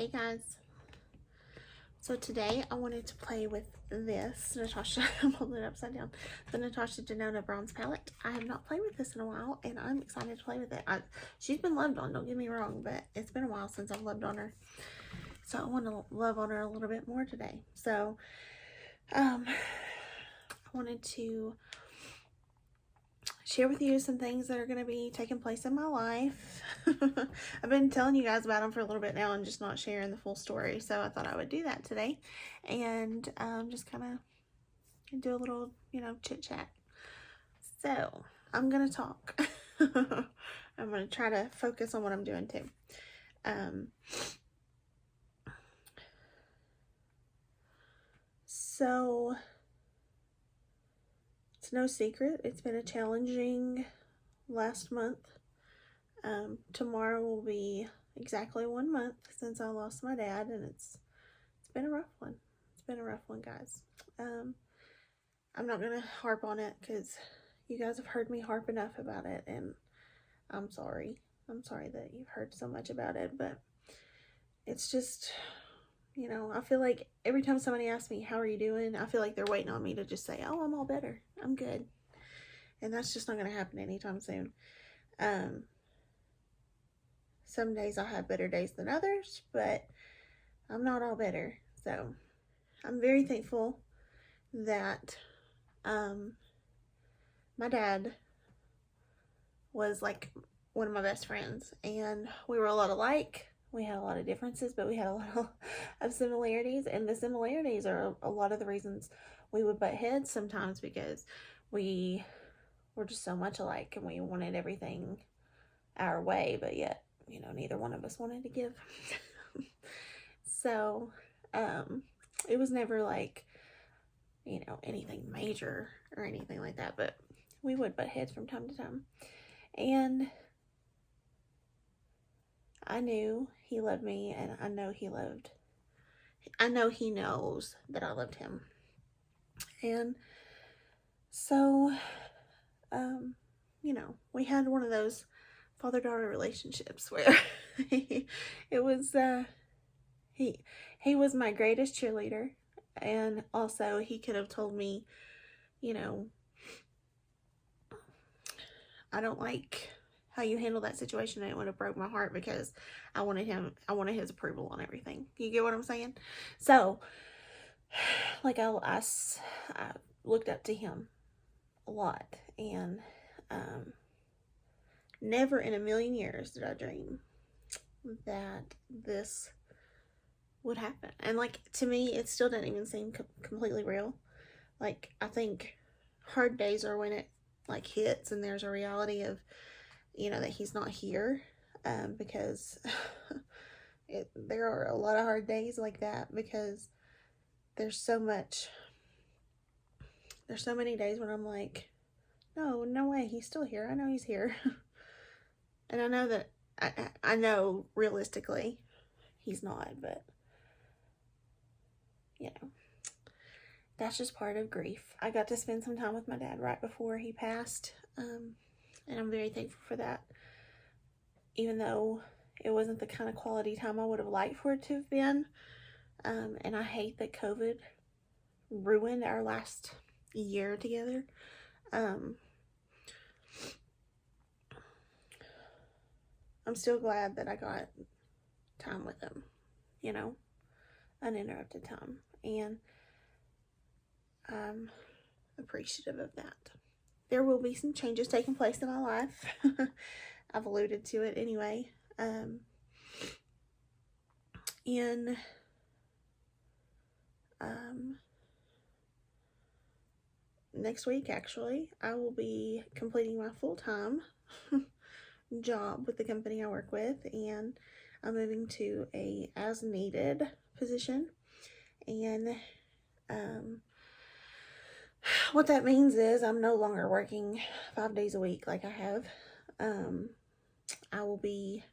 Hey guys, so today I wanted to play with this Natasha, I'm holding it upside down, the Natasha Denona bronze palette. I have not played with this in a while and I'm excited to play with it. She's been loved on, don't get me wrong, but it's been a while since I've loved on her. So I want to love on her a little bit more today. So I wanted to share with you some things that are going to be taking place in my life. I've been telling you guys about them for a little bit now and just not sharing the full story, so I thought I would do that today and just kind of do a little, chit chat. So I'm going to talk. I'm going to try to focus on what I'm doing too. So it's no secret, it's been a challenging last month. Tomorrow will be exactly 1 month since I lost my dad, and it's been a rough one. It's been a rough one, guys. I'm not gonna harp on it because you guys have heard me harp enough about it, and I'm sorry. I'm sorry that you've heard so much about it, but it's just, I feel like every time somebody asks me, how are you doing? I feel like they're waiting on me to just say, oh, I'm all better. I'm good. And that's just not going to happen anytime soon. Some days I'll have better days than others, but I'm not all better. So I'm very thankful that my dad was like one of my best friends, and we were a lot alike. We had a lot of differences, but we had a lot of similarities, and the similarities are a lot of the reasons we would butt heads sometimes, because we were just so much alike and we wanted everything our way, but yet, neither one of us wanted to give. So it was never like, anything major or anything like that, but we would butt heads from time to time. And I knew he loved me, and I know he knows that I loved him. And so, we had one of those father-daughter relationships where it was, he was my greatest cheerleader, and also he could have told me, I don't like how you handle that situation, and it would have broke my heart because I wanted his approval on everything. You get what I'm saying? So, like, I looked up to him a lot, and never in a million years did I dream that this would happen. And like, to me, it still doesn't even seem completely real. Like, I think hard days are when it like hits and there's a reality of, that he's not here, because there are a lot of hard days like that, because there's so many days when I'm like, no way, he's still here. I know he's here. And I know that I know realistically he's not, but that's just part of grief. I got to spend some time with my dad right before he passed, and I'm very thankful for that, even though it wasn't the kind of quality time I would have liked for it to have been. And I hate that COVID ruined our last year together. I'm still glad that I got time with him, uninterrupted time, and I'm appreciative of that. There will be some changes taking place in my life. I've alluded to it anyway. Next week, actually, I will be completing my full-time job with the company I work with, and I'm moving to a as-needed position. And what that means is I'm no longer working 5 days a week like I have. I will be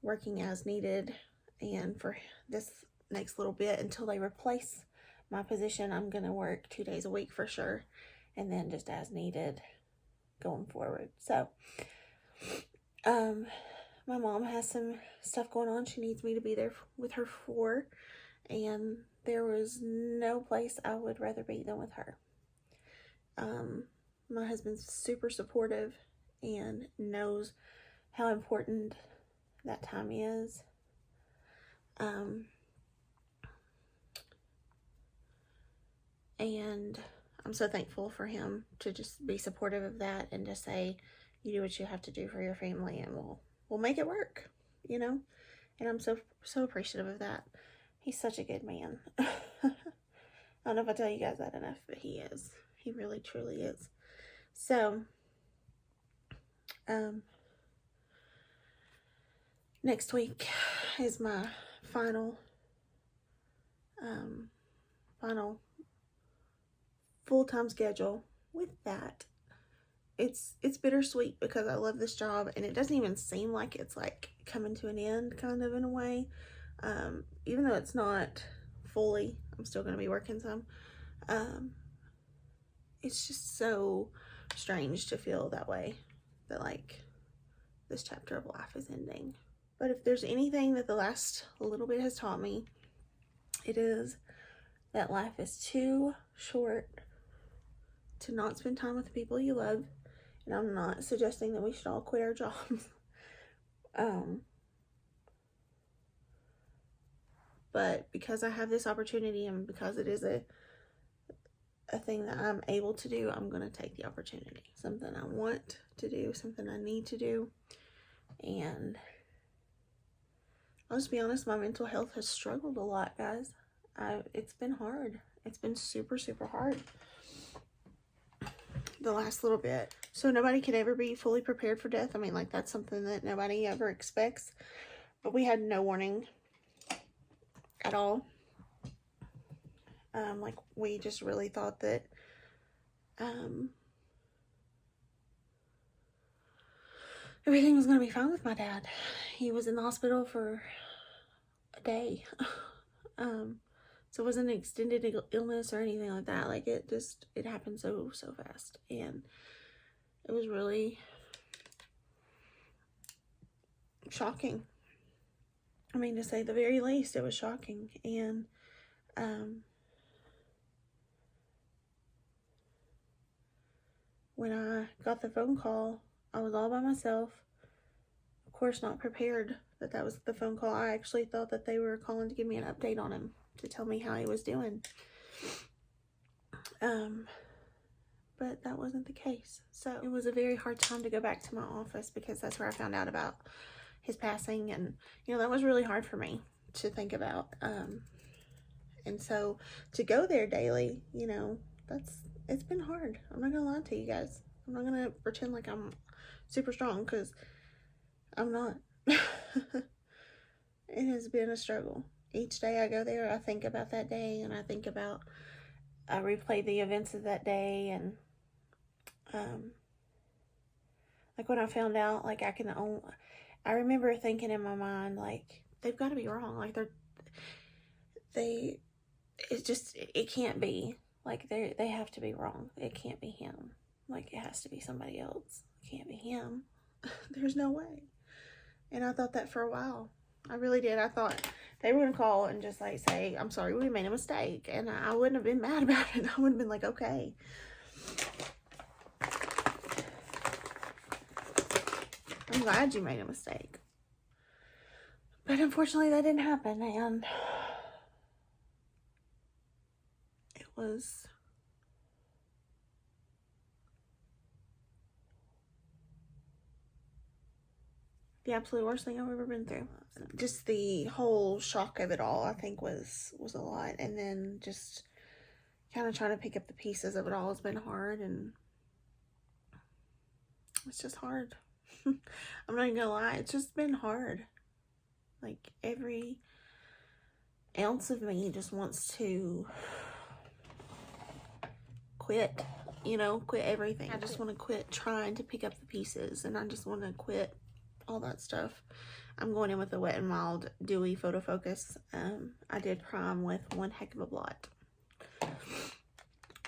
working as needed, and for this next little bit until they replace my position, I'm gonna work 2 days a week for sure, and then just as needed going forward. So my mom has some stuff going on she needs me to be there with her for, and there was no place I would rather be than with her. My husband's super supportive and knows how important that time is. And I'm so thankful for him to just be supportive of that and to say, you do what you have to do for your family and we'll make it work, you know? And I'm so appreciative of that. He's such a good man. I don't know if I tell you guys that enough, but he is. He really, truly is. So, next week is my final full-time schedule. With that, it's bittersweet because I love this job, and it doesn't even seem like it's like coming to an end, kind of, in a way. Even though it's not fully, I'm still going to be working some. It's just so strange to feel that way, that like this chapter of life is ending. But if there's anything that the last little bit has taught me, it is that life is too short to not spend time with the people you love. And I'm not suggesting that we should all quit our jobs. But because I have this opportunity, and because it is a thing that I'm able to do, I'm going to take the opportunity. Something I want to do, something I need to do. And I'll just be honest, my mental health has struggled a lot, guys. It's been hard. It's been super, super hard the last little bit. So nobody could ever be fully prepared for death. I mean, like, that's something that nobody ever expects. But we had no warning at all. Like, we just really thought that everything was going to be fine with my dad. He was in the hospital for a day. So it wasn't an extended illness or anything like that. Like, it happened so fast. And it was really shocking. I mean, to say the very least, it was shocking. And when I got the phone call, I was all by myself. Of course, not prepared that was the phone call. I actually thought that they were calling to give me an update on him, to tell me how he was doing. But that wasn't the case. So it was a very hard time to go back to my office, because that's where I found out about his passing. And, you know, that was really hard for me to think about. And so to go there daily, you know, it's been hard. I'm not gonna lie to you guys. I'm not gonna pretend like I'm super strong, because I'm not. It has been a struggle. Each day I go there, I think about that day, and I replay the events of that day. And like, when I found out, like, I remember thinking in my mind, like, they've got to be wrong. Like, it can't be. Like, they have to be wrong. It can't be him. Like, it has to be somebody else. It can't be him. There's no way. And I thought that for a while. I really did. I thought they were going to call and just, like, say, I'm sorry, we made a mistake. And I wouldn't have been mad about it. I would have been like, okay. I'm glad you made a mistake. But unfortunately, that didn't happen. And it was the absolute worst thing I've ever been through. Just the whole shock of it all, I think, was a lot. And then just kind of trying to pick up the pieces of it all has been hard. And it's just hard. I'm not even gonna lie, it's just been hard. Like, every ounce of me just wants to quit, you know, quit everything. I just want to quit trying to pick up the pieces, and I just want to quit all that stuff. I'm going in with a Wet n Wild Dewy Photo Focus. I did prime with one heck of a blot.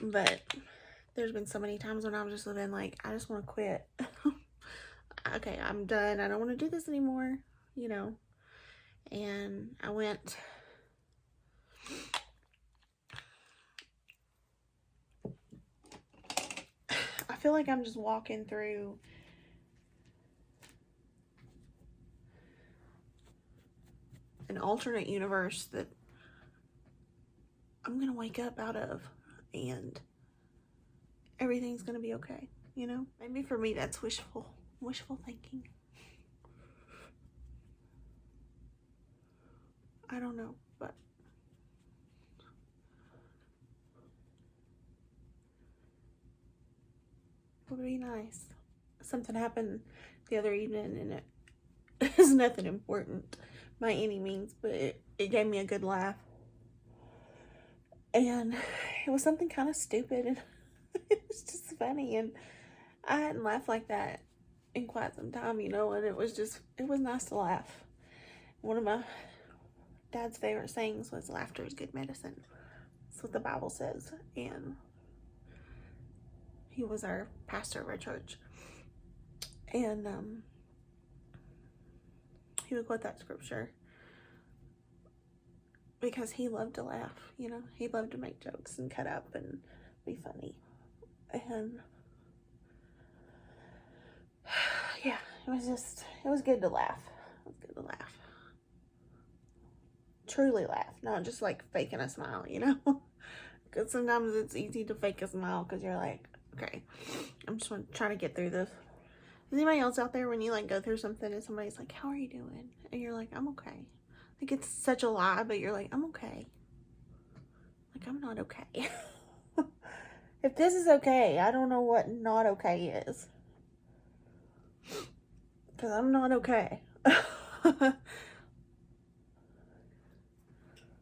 But there's been so many times when I've just been like, I just want to quit. okay, I'm done. I don't want to do this anymore, you know. And I went. I feel like I'm just walking through an alternate universe that I'm gonna wake up out of, and everything's gonna be okay, you know? Maybe for me that's wishful thinking. I don't know, but it would be nice. Something happened the other evening, and it is nothing important by any means, but it gave me a good laugh. And it was something kind of stupid, and it was just funny, and I hadn't laughed like that in quite some time, you know, and it was nice to laugh. One of my dad's favorite sayings was laughter is good medicine. That's what the Bible says, and he was our pastor of our church, and he would quote that scripture because he loved to laugh, you know. He loved to make jokes and cut up and be funny, and yeah, it was good to laugh. It was good to laugh. Truly laugh, not just like faking a smile, you know. Because sometimes it's easy to fake a smile because you're like, okay, I'm just trying to get through this. Is anybody else out there when you like go through something and somebody's like, how are you doing? And you're like, I'm okay. Like, it's such a lie, but you're like, I'm okay. Like, I'm not okay. If this is okay, I don't know what not okay is. Because I'm not okay.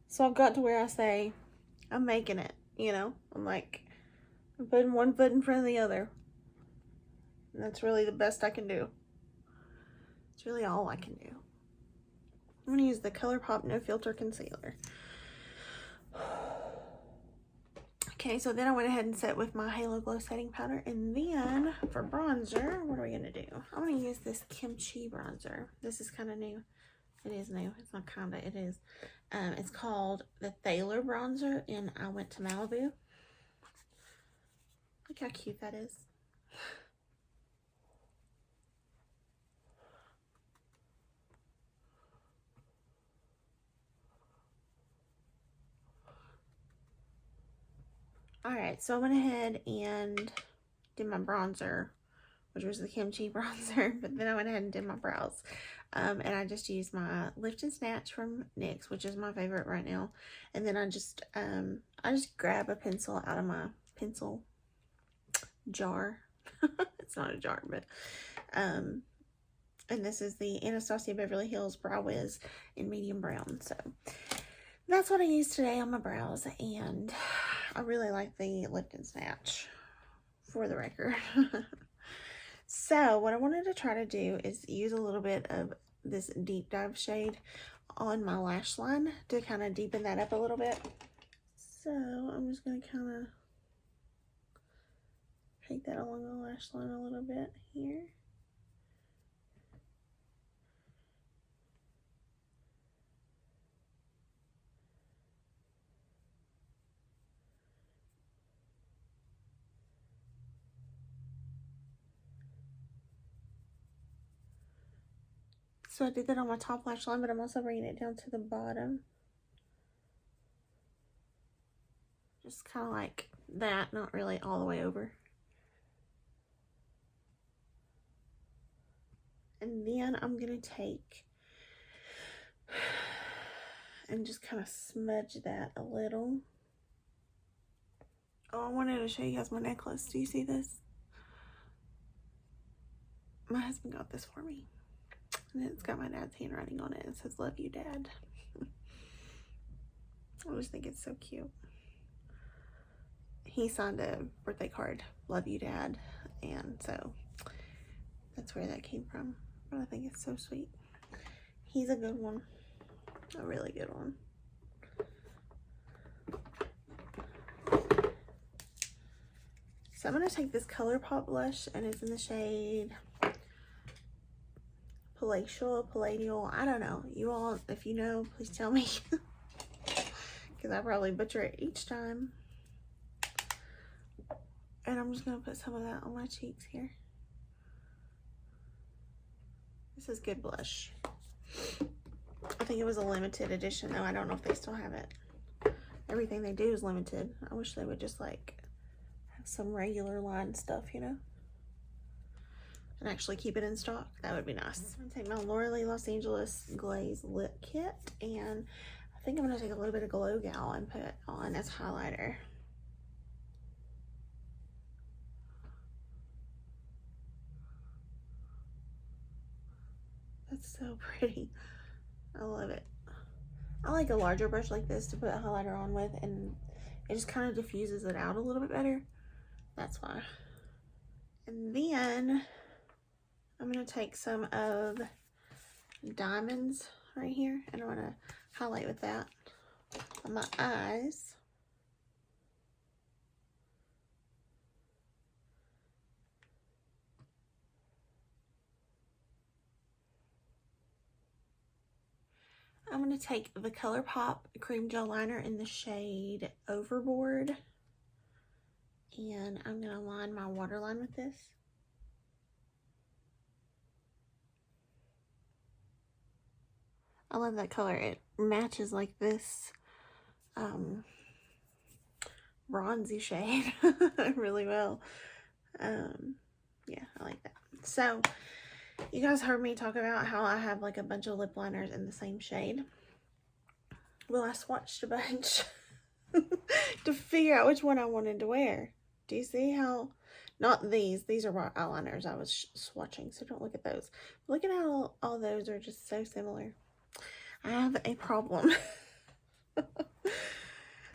So I've got to where I say, I'm making it, you know? I'm like, I'm putting one foot in front of the other. And that's really the best I can do. It's really all I can do. I'm going to use the ColourPop No Filter Concealer. Okay, so then I went ahead and set with my Halo Glow setting powder. And then for bronzer, what are we going to do? I'm going to use this Kimchi bronzer. This is kind of new. It is new. It's not kind of, it is. It's called the Thaler bronzer, and I went to Malibu. Look how cute that is. Alright, so I went ahead and did my bronzer, which was the Kimchi bronzer, but then I went ahead and did my brows. And I just used my Lift and Snatch from NYX, which is my favorite right now. And then I just grab a pencil out of my pencil jar. It's not a jar, but and this is the Anastasia Beverly Hills Brow Wiz in medium brown. So that's what I used today on my brows, and I really like the Lift and Snatch, for the record. So what I wanted to try to do is use a little bit of this Deep Dive shade on my lash line to kind of deepen that up a little bit. So I'm just going to kind of take that along the lash line a little bit here. So I did that on my top lash line, but I'm also bringing it down to the bottom. Just kind of like that, not really all the way over. And then I'm going to take and just kind of smudge that a little. Oh, I wanted to show you guys my necklace. Do you see this? My husband got this for me. And it's got my dad's handwriting on it. It says, "Love you, Dad." I just think it's so cute. He signed a birthday card, "Love you, Dad." And so that's where that came from. But I think it's so sweet. He's a good one. A really good one. So I'm going to take this ColourPop blush, and it's in the shade palladial, I don't know. You all, if you know, please tell me. Because I probably butcher it each time. And I'm just going to put some of that on my cheeks here. This is good blush. I think it was a limited edition though. I don't know if they still have it. Everything they do is limited. I wish they would just like have some regular line stuff, you know? And actually keep it in stock. That would be nice. I'm going to take my Laura Lee Los Angeles Glaze Lip Kit. And I think I'm going to take a little bit of Glow Gal and put it on as highlighter. That's so pretty. I love it. I like a larger brush like this to put a highlighter on with, and it just kind of diffuses it out a little bit better. That's why. And then I'm going to take some of Diamonds right here, and I'm going to highlight with that on my eyes. I'm going to take the ColourPop Cream Gel Liner in the shade Overboard, and I'm going to line my waterline with this. I love that color. It matches like this bronzy shade really well. Yeah, I like that. So you guys heard me talk about how I have like a bunch of lip liners in the same shade. Well, I swatched a bunch to figure out which one I wanted to wear. Do you see how, not these are eyeliners I was swatching, so don't look at those. Look at how all those are just so similar. I have a problem.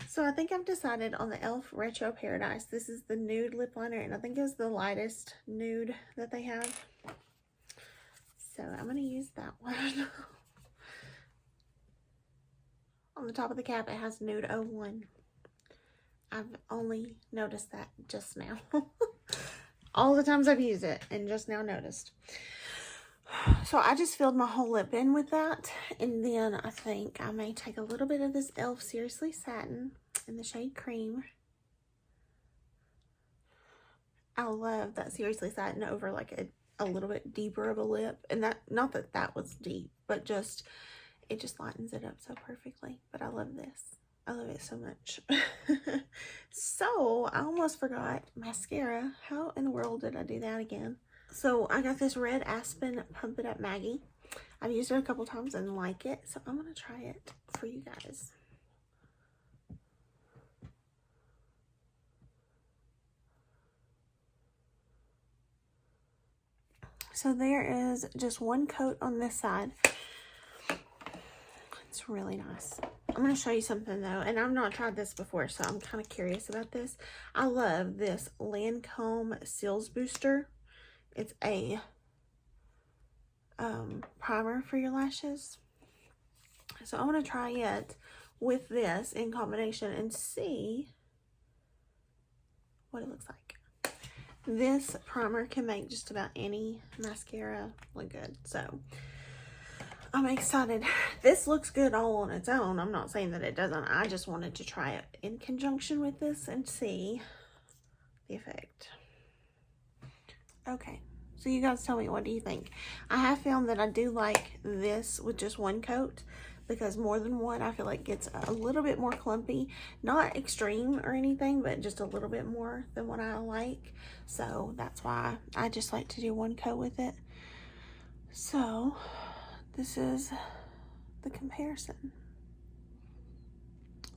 So I think I've decided on the e.l.f. Retro Paradise. This is the nude lip liner, and I think it's the lightest nude that they have. So I'm going to use that one. On the top of the cap, it has Nude 01. I've only noticed that just now. All the times I've used it, and just now noticed. So I just filled my whole lip in with that. And then I think I may take a little bit of this e.l.f. Seriously Satin in the shade Cream. I love that Seriously Satin over like a little bit deeper of a lip. And that, not that that was deep, but just, it just lightens it up so perfectly. But I love this. I love it so much. So I almost forgot mascara. How in the world did I do that again? So I got this Red Aspen Pump It Up Maggie. I've used it a couple times and like it, so I'm going to try it for you guys. So there is just one coat on this side. It's really nice. I'm going to show you something though, and I've not tried this before, so I'm kind of curious about this. I love this Lancome Cils Booster. It's a primer for your lashes. So I'm going to try it with this in combination and see what it looks like. This primer can make just about any mascara look good. So I'm excited. This looks good all on its own. I'm not saying that it doesn't. I just wanted to try it in conjunction with this and see the effect. Okay, so you guys tell me, what do you think? I have found that I do like this with just one coat, because more than one I feel like gets a little bit more clumpy. Not extreme or anything, but just a little bit more than what I like. So that's why I just like to do one coat with it. So this is the comparison.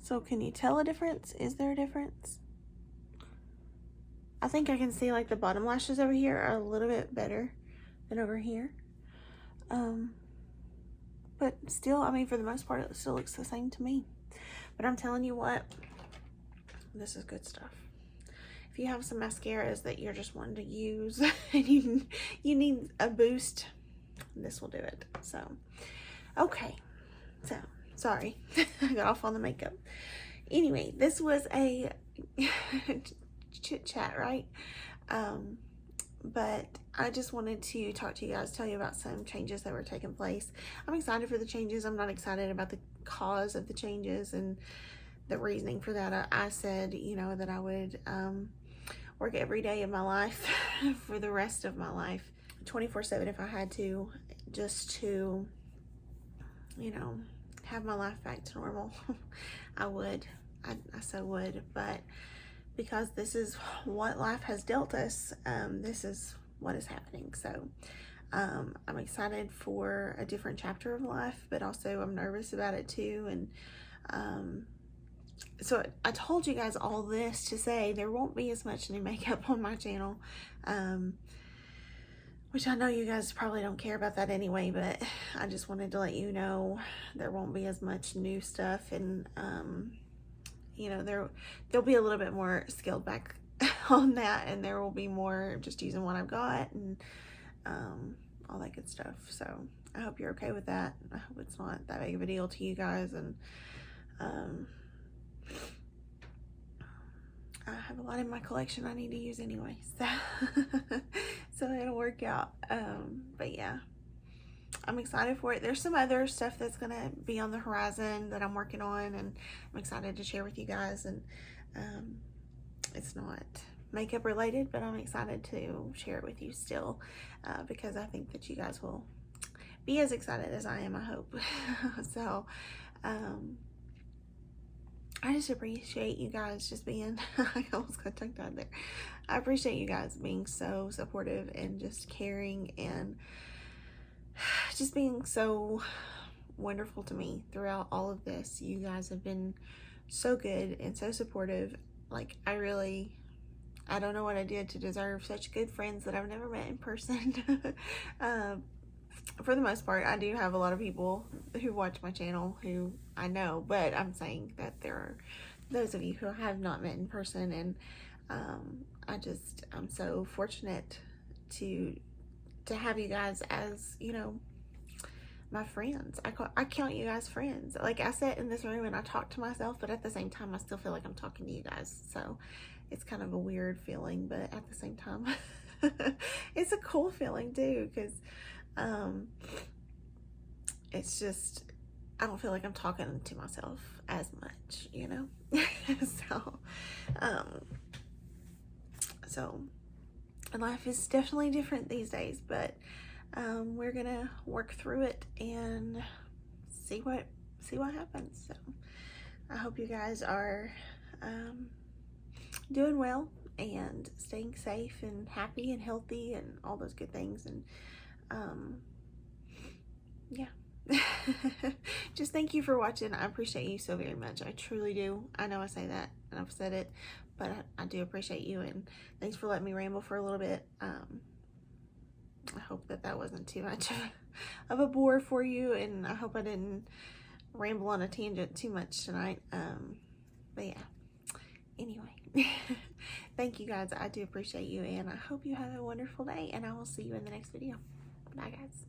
So can you tell a difference? Is there a difference? I think I can see like the bottom lashes over here are a little bit better than over here. But still, I mean, for the most part, it still looks the same to me. But I'm telling you what, this is good stuff. If you have some mascaras that you're just wanting to use and you need a boost, this will do it. So, okay. So, sorry. I got off on the makeup. Anyway, this was a chit chat, right? but I just wanted to talk to you guys, tell you about some changes that were taking place. I'm excited for the changes. I'm not excited about the cause of the changes and the reasoning for that. I said, you know, that I would work every day of my life for the rest of my life, 24/7 if I had to, just to, you know, have my life back to normal. I would. I so would, but because this is what life has dealt us, this is what is happening. So I'm excited for a different chapter of life, but also I'm nervous about it too. And so I told you guys all this to say there won't be as much new makeup on my channel, which I know you guys probably don't care about that anyway, but I just wanted to let you know there won't be as much new stuff. And you know, there'll be a little bit more scaled back on that, and there will be more just using what I've got and all that good stuff. So I hope you're okay with that. I hope it's not that big of a deal to you guys. And I have a lot in my collection I need to use anyway, so so it'll work out. But yeah, I'm excited for it. There's some other stuff that's gonna be on the horizon that I'm working on, and I'm excited to share with you guys. And it's not makeup related, but I'm excited to share it with you still, because I think that you guys will be as excited as I am, I hope. So I just appreciate you guys just being, I almost got tongue tied there. I appreciate you guys being so supportive and just caring and just being so wonderful to me throughout all of this. You guys have been so good and so supportive. Like, I don't know what I did to deserve such good friends that I've never met in person. For the most part, I do have a lot of people who watch my channel who I know, but I'm saying that there are those of you who I have not met in person. And I'm so fortunate to have you guys as, you know, my friends. I count you guys friends. Like, I sit in this room and I talk to myself, but at the same time I still feel like I'm talking to you guys. So it's kind of a weird feeling, but at the same time it's a cool feeling too, because it's just, I don't feel like I'm talking to myself as much, you know. So life is definitely different these days, but we're gonna work through it and see what happens. So I hope you guys are doing well and staying safe and happy and healthy and all those good things. And yeah. Just thank you for watching. I appreciate you so very much. I truly do. I know I say that and I've said it, but I do appreciate you, and thanks for letting me ramble for a little bit. I hope that wasn't too much of a bore for you, and I hope I didn't ramble on a tangent too much tonight. But yeah, anyway, thank you guys. I do appreciate you, and I hope you have a wonderful day, and I will see you in the next video. Bye guys.